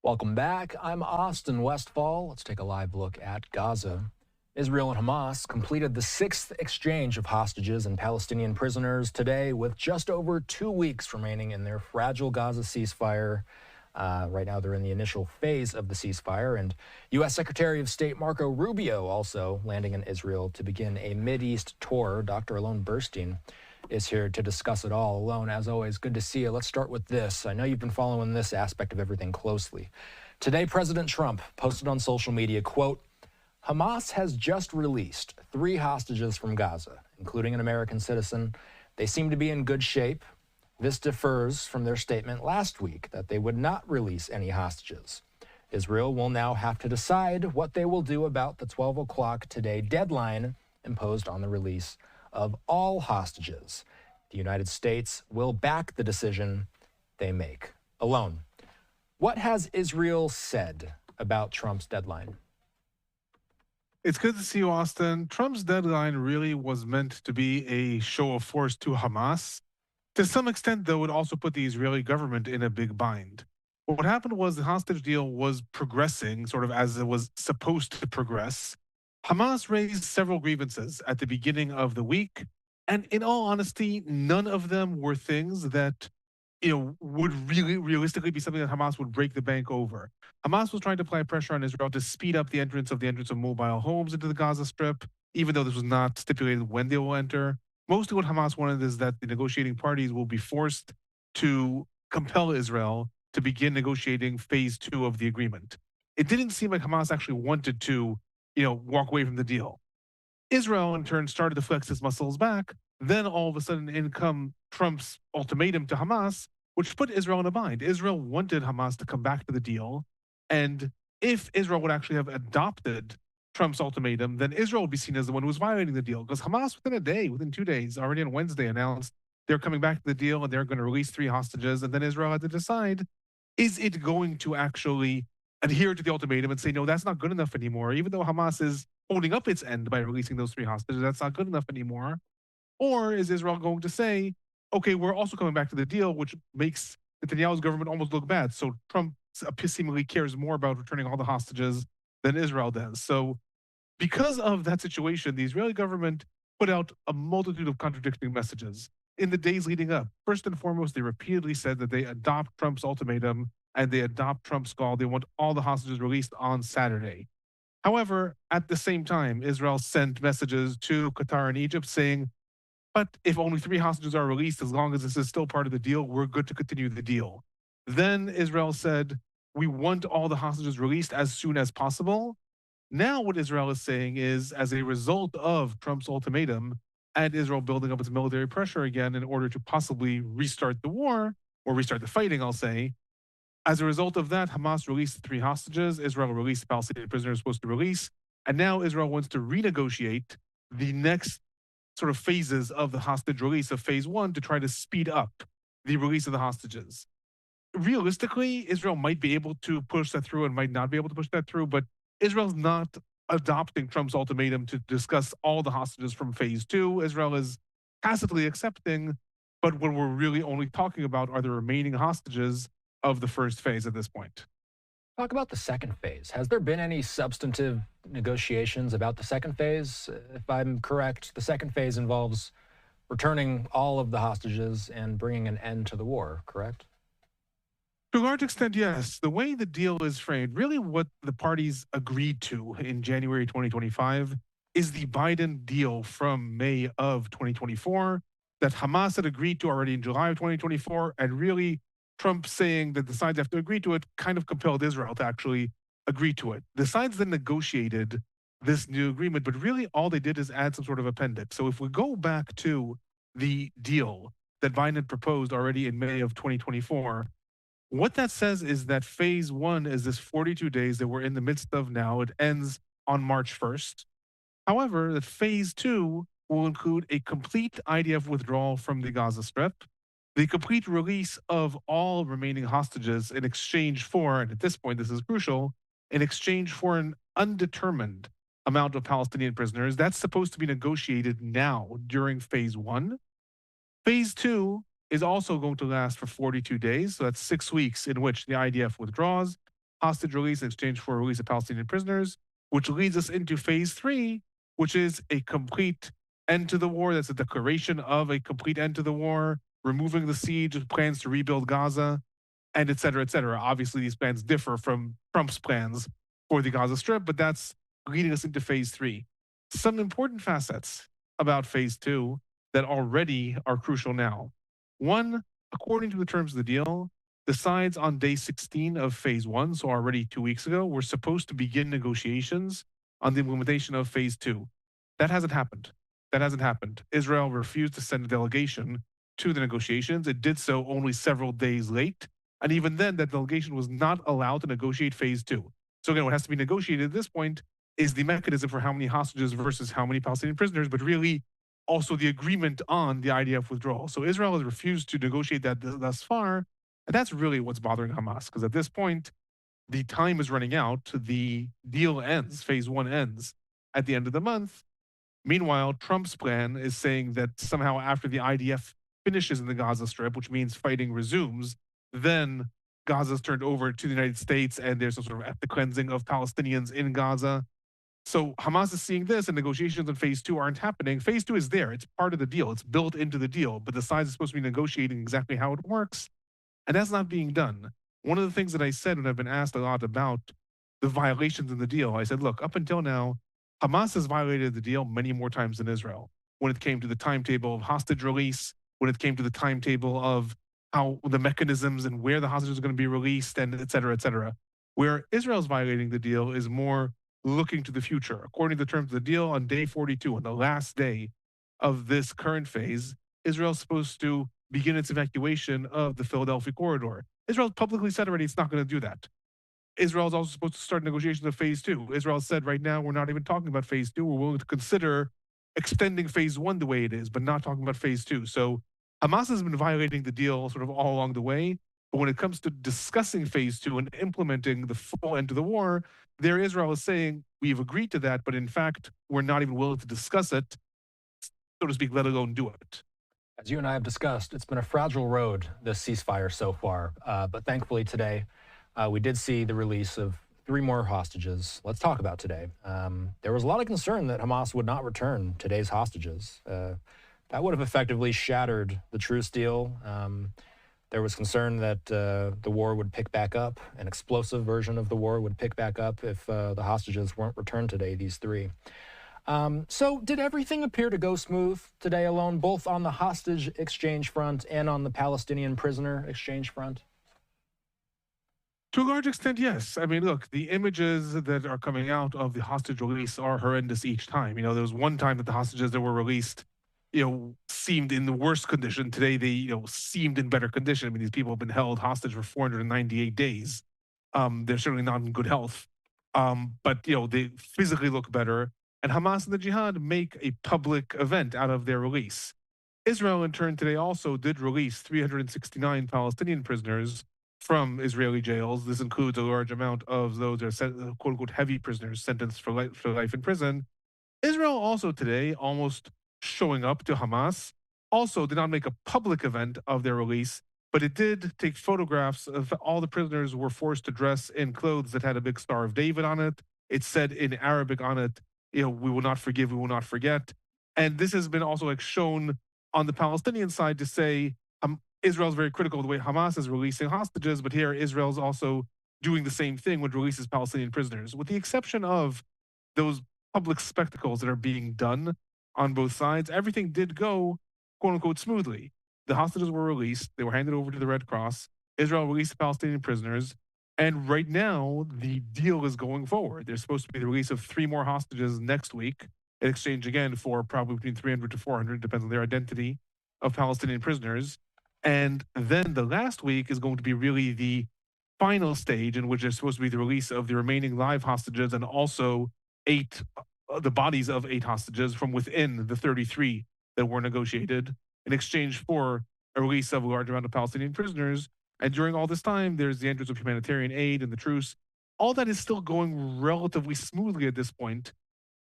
Welcome back. I'm Austin Westfall. Let's take a live look at Gaza. Israel and Hamas completed the sixth exchange of hostages and Palestinian prisoners today, with just over 2 weeks remaining in their fragile Gaza ceasefire. Right now, they're in the initial phase of the ceasefire, and U.S. Secretary of State Marco Rubio also landing in Israel to begin a Mideast tour. Dr. Alon Burstein is here to discuss it all. Alon, as always, good to see you. Let's start with this. I know you've been following this aspect of everything closely. Today, President Trump posted on social media, quote, Hamas has just released 3 hostages from Gaza, including an American citizen. They seem to be in good shape. This differs from their statement last week that they would not release any hostages. Israel will now have to decide what they will do about the 12 o'clock today deadline imposed on the release of all hostages. The United States will back the decision they make. Alon, what has Israel said about Trump's deadline? It's good to see you, Austin. Trump's deadline really was meant to be a show of force to Hamas. To some extent, though, it also put the Israeli government in a big bind. What happened was the hostage deal was progressing sort of as it was supposed to progress. Hamas raised several grievances at the beginning of the week, and in all honesty, none of them were things that would really realistically be something that Hamas would break the bank over. Hamas was trying to apply pressure on Israel to speed up the entrance of mobile homes into the Gaza Strip, even though this was not stipulated when they will enter. Mostly what Hamas wanted is that the negotiating parties will be forced to compel Israel to begin negotiating phase 2 of the agreement. It didn't seem like Hamas actually wanted to, walk away from the deal. Israel, in turn, started to flex its muscles back. Then all of a sudden, in come Trump's ultimatum to Hamas, which put Israel in a bind. Israel wanted Hamas to come back to the deal. And if Israel would actually have adopted Trump's ultimatum, then Israel would be seen as the one who was violating the deal. Because Hamas, within 2 days, already on Wednesday, announced they're coming back to the deal and they're going to release 3 hostages. And then Israel had to decide, is it going to actually adhere to the ultimatum and say, no, that's not good enough anymore, even though Hamas is holding up its end by releasing those 3 hostages, that's not good enough anymore? Or is Israel going to say, okay, we're also coming back to the deal, which makes Netanyahu's government almost look bad. So Trump seemingly cares more about returning all the hostages than Israel does. So because of that situation, the Israeli government put out a multitude of contradicting messages in the days leading up. First and foremost, they repeatedly said that they adopt Trump's ultimatum and they adopt Trump's call. They want all the hostages released on Saturday. However, at the same time, Israel sent messages to Qatar and Egypt saying, but if only 3 hostages are released, as long as this is still part of the deal, we're good to continue the deal. Then Israel said, we want all the hostages released as soon as possible. Now what Israel is saying is, as a result of Trump's ultimatum and Israel building up its military pressure again in order to possibly restart the war, or restart the fighting, I'll say, as a result of that, Hamas released the 3 hostages. Israel released the Palestinian prisoners supposed to release. And now Israel wants to renegotiate the next sort of phases of the hostage release of phase 1 to try to speed up the release of the hostages. Realistically, Israel might be able to push that through and might not be able to push that through, but Israel's not adopting Trump's ultimatum to discuss all the hostages from phase 2. Israel is tacitly accepting, but what we're really only talking about are the remaining hostages of the first phase at this point. Talk about the second phase. Has there been any substantive negotiations about the second phase? If I'm correct, the second phase involves returning all of the hostages and bringing an end to the war, correct? To a large extent, yes. The way the deal is framed, really what the parties agreed to in January 2025 is the Biden deal from May of 2024 that Hamas had agreed to already in July of 2024. And really, Trump saying that the sides have to agree to it kind of compelled Israel to actually agree to it. The sides then negotiated this new agreement, but really all they did is add some sort of appendix. So if we go back to the deal that Biden had proposed already in May of 2024, what that says is that phase 1 is this 42 days that we're in the midst of now. It ends on March 1st. However, that phase 2 will include a complete IDF withdrawal from the Gaza Strip, the complete release of all remaining hostages in exchange for, and at this point this is crucial, in exchange for an undetermined amount of Palestinian prisoners. That's supposed to be negotiated now during phase 1. Phase 2 is also going to last for 42 days. So that's 6 weeks in which the IDF withdraws. hostage release in exchange for release of Palestinian prisoners, which leads us into phase three, which is a complete end to the war. That's a declaration of a complete end to the war, removing the siege, plans to rebuild Gaza, and et cetera, et cetera. Obviously, these plans differ from Trump's plans for the Gaza Strip, but that's leading us into phase three. Some important facets about phase two that already are crucial now. One, according to the terms of the deal, the sides on day 16 of phase one, so already 2 weeks ago, were supposed to begin negotiations on the implementation of phase two. That hasn't happened. That hasn't happened. Israel refused to send a delegation to the negotiations. It did so only several days late. And even then, that delegation was not allowed to negotiate phase two. So again, what has to be negotiated at this point is the mechanism for how many hostages versus how many Palestinian prisoners, but really also the agreement on the IDF withdrawal. So Israel has refused to negotiate that thus far. And that's really what's bothering Hamas, because at this point, the time is running out. The deal ends, phase one ends at the end of the month. Meanwhile, Trump's plan is saying that somehow after the IDF finishes in the Gaza Strip, which means fighting resumes, then Gaza is turned over to the United States and there's some sort of ethnic cleansing of Palestinians in Gaza. So Hamas is seeing this and negotiations on phase two aren't happening. Phase two is there. It's part of the deal. It's built into the deal, but the sides are supposed to be negotiating exactly how it works. And that's not being done. One of the things that I said when I've been asked a lot about the violations in the deal, I said, look, up until now, Hamas has violated the deal many more times than Israel. When it came to the timetable of hostage release, when it came to the timetable of how the mechanisms and where the hostages are going to be released, and et cetera, et cetera. Where Israel's violating the deal is more looking to the future. According to the terms of the deal, on day 42, on the last day of this current phase, Israel's supposed to begin its evacuation of the Philadelphia corridor. Israel's publicly said already it's not going to do that. Israel's also supposed to start negotiations of phase two. Israel said right now we're not even talking about phase two. We're willing to consider extending phase one the way it is, but not talking about phase two. So Hamas has been violating the deal sort of all along the way. But when it comes to discussing phase two and implementing the full end to the war, there Israel is saying we've agreed to that, but in fact, we're not even willing to discuss it, so to speak, let alone do it. As you and I have discussed, it's been a fragile road, this ceasefire so far. But thankfully today, we did see the release of 3 more hostages. Let's talk about today. There was a lot of concern that Hamas would not return today's hostages. That would have effectively shattered the truce deal. There was concern that the war would pick back up. An explosive version of the war would pick back up if the hostages weren't returned today, these 3. So did everything appear to go smooth today, Alon, both on the hostage exchange front and on the Palestinian prisoner exchange front? To a large extent, yes. I mean, look, the images that are coming out of the hostage release are horrendous each time. There was one time that the hostages that were released, seemed in the worst condition. Today, they, seemed in better condition. I mean, these people have been held hostage for 498 days. They're certainly not in good health. But, they physically look better. And Hamas and the Jihad make a public event out of their release. Israel, in turn, today also did release 369 Palestinian prisoners from Israeli jails. This includes a large amount of those that are quote unquote heavy prisoners sentenced for life in prison. Israel also today, almost showing up to Hamas, also did not make a public event of their release, but it did take photographs of all the prisoners were forced to dress in clothes that had a big Star of David on it. It said in Arabic on it, we will not forgive, we will not forget. And this has been also shown on the Palestinian side to say, Israel's very critical of the way Hamas is releasing hostages, but here Israel's also doing the same thing when it releases Palestinian prisoners, with the exception of those public spectacles that are being done on both sides. Everything did go, quote unquote, smoothly. The hostages were released. They were handed over to the Red Cross. Israel released the Palestinian prisoners. And right now, the deal is going forward. There's supposed to be the release of 3 more hostages next week in exchange again for probably between 300 to 400, depends on their identity, of Palestinian prisoners. And then the last week is going to be really the final stage in which there's supposed to be the release of the remaining live hostages and also the bodies of 8 hostages from within the 33 that were negotiated in exchange for a release of a large amount of Palestinian prisoners. And during all this time, there's the entrance of humanitarian aid and the truce. All that is still going relatively smoothly at this point,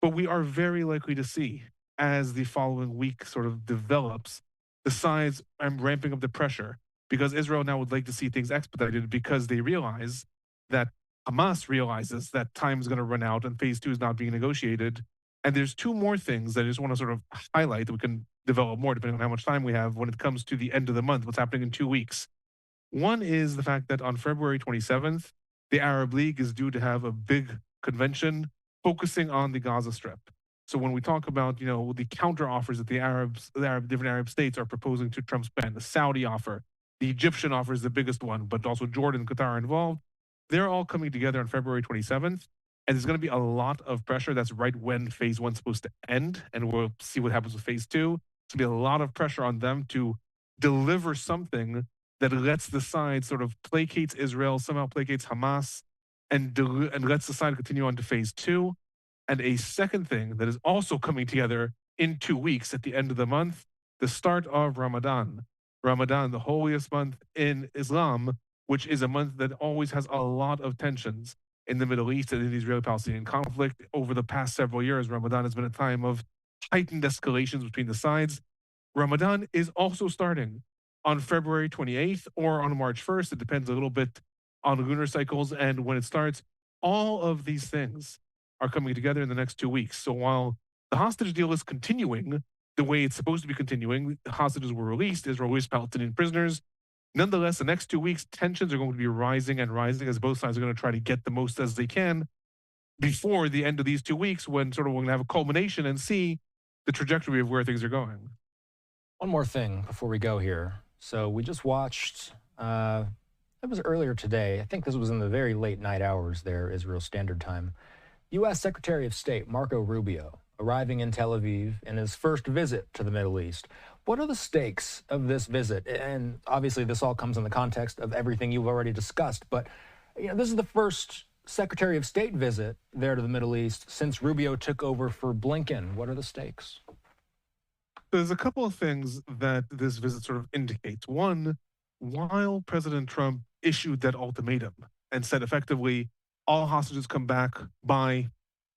but we are very likely to see, as the following week sort of develops, the sides are ramping up the pressure because Israel now would like to see things expedited because they realize that Hamas realizes that time is going to run out and phase two is not being negotiated. And there's two more things that I just want to sort of highlight that we can develop more depending on how much time we have when it comes to the end of the month, what's happening in 2 weeks. One is the fact that on February 27th, the Arab League is due to have a big convention focusing on the Gaza Strip. So when we talk about, the counter offers that different Arab states are proposing to Trump's ban, the Saudi offer, the Egyptian offer is the biggest one, but also Jordan and Qatar are involved. They're all coming together on February 27th. And there's going to be a lot of pressure. That's right when phase one's supposed to end. And we'll see what happens with phase two. It's going to be a lot of pressure on them to deliver something that lets the side sort of placates Israel, somehow placates Hamas, and lets the side continue on to phase two. And a second thing that is also coming together in 2 weeks at the end of the month, the start of Ramadan. Ramadan, the holiest month in Islam, which is a month that always has a lot of tensions in the Middle East and in the Israeli-Palestinian conflict. Over the past several years, Ramadan has been a time of heightened escalations between the sides. Ramadan is also starting on February 28th or on March 1st. It depends a little bit on lunar cycles and when it starts. All of these things are coming together in the next 2 weeks. So while the hostage deal is continuing the way it's supposed to be continuing, the hostages were released, Israel released Palestinian prisoners. Nonetheless, the next 2 weeks, tensions are going to be rising and rising as both sides are going to try to get the most as they can before the end of these 2 weeks, when sort of we're going to have a culmination and see the trajectory of where things are going. One more thing before we go here. So we just watched, it was earlier today. I think this was in the very late night hours there, Israel Standard Time. U.S. Secretary of State Marco Rubio arriving in Tel Aviv in his first visit to the Middle East. What are the stakes of this visit? And obviously, this all comes in the context of everything you've already discussed. But this is the first Secretary of State visit there to the Middle East since Rubio took over for Blinken. What are the stakes? There's a couple of things that this visit sort of indicates. One, while President Trump issued that ultimatum and said effectively all hostages come back by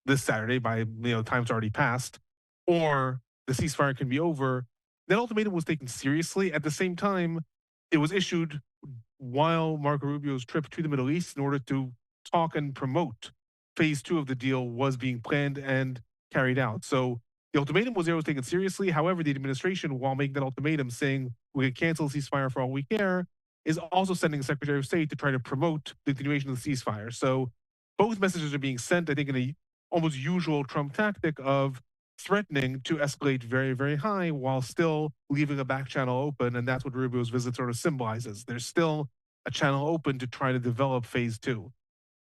this Saturday, by time's already passed, or the ceasefire can be over, that ultimatum was taken seriously. At the same time, it was issued while Marco Rubio's trip to the Middle East in order to talk and promote phase two of the deal was being planned and carried out. So the ultimatum was taken seriously. However, the administration, while making that ultimatum saying we can cancel the ceasefire for all we care, is also sending the Secretary of State to try to promote the continuation of the ceasefire. So both messages are being sent, I think, in a almost usual Trump tactic of threatening to escalate very, very high while still leaving a back channel open. And that's what Rubio's visit sort of symbolizes. There's still a channel open to try to develop phase two.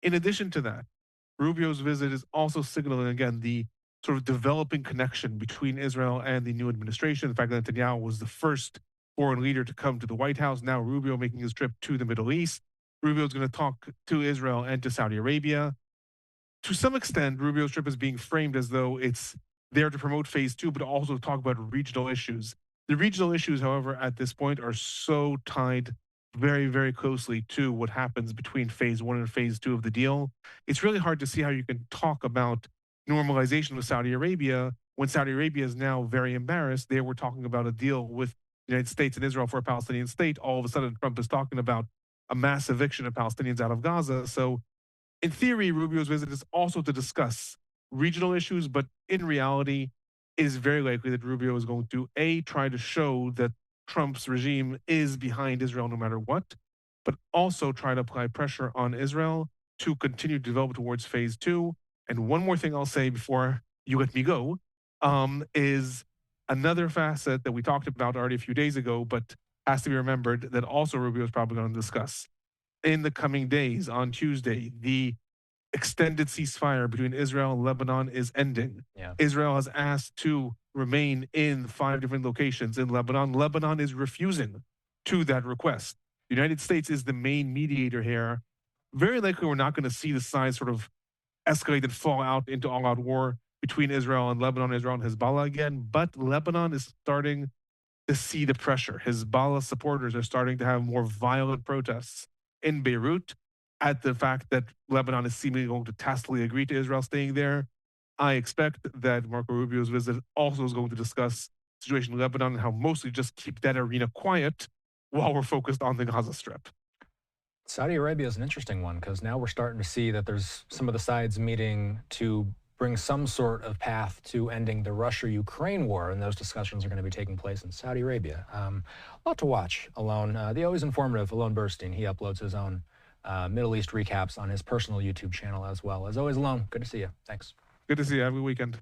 In addition to that, Rubio's visit is also signaling, again, the sort of developing connection between Israel and the new administration. The fact that Netanyahu was the first foreign leader to come to the White House. Now Rubio making his trip to the Middle East. Rubio is going to talk to Israel and to Saudi Arabia. To some extent, Rubio's trip is being framed as though it's there to promote phase two, but also talk about regional issues. The regional issues, however, at this point are so tied very, very closely to what happens between phase one and phase two of the deal. It's really hard to see how you can talk about normalization with Saudi Arabia when Saudi Arabia is now very embarrassed. They were talking about a deal with the United States and Israel for a Palestinian state. All of a sudden, Trump is talking about a mass eviction of Palestinians out of Gaza. So in theory, Rubio's visit is also to discuss regional issues, but in reality, it is very likely that Rubio is going to try to show that Trump's regime is behind Israel no matter what, but also try to apply pressure on Israel to continue to develop towards phase two. And one more thing I'll say before you let me go is another facet that we talked about already a few days ago, but has to be remembered that also Rubio is probably going to discuss in the coming days. On Tuesday, the extended ceasefire between Israel and Lebanon is ending. Yeah. Israel has asked to remain in 5 different locations in Lebanon. Lebanon is refusing to that request. The United States is the main mediator here. Very likely we're not going to see the sides sort of escalate and fall out into all-out war between Israel and Lebanon, Israel and Hezbollah again, but Lebanon is starting to see the pressure. Hezbollah supporters are starting to have more violent protests in Beirut at the fact that Lebanon is seemingly going to tacitly agree to Israel staying there. I expect that Marco Rubio's visit also is going to discuss the situation in Lebanon and how mostly just keep that arena quiet while we're focused on the Gaza Strip. Saudi Arabia is an interesting one because now we're starting to see that there's some of the sides meeting to bring some sort of path to ending the Russia-Ukraine war, and those discussions are going to be taking place in Saudi Arabia. A lot to watch. Alon, the always informative Alon Burstein, he uploads his own Middle East recaps on his personal YouTube channel as well. As always, Alon, good to see you. Thanks. Good to see you. Have a good weekend.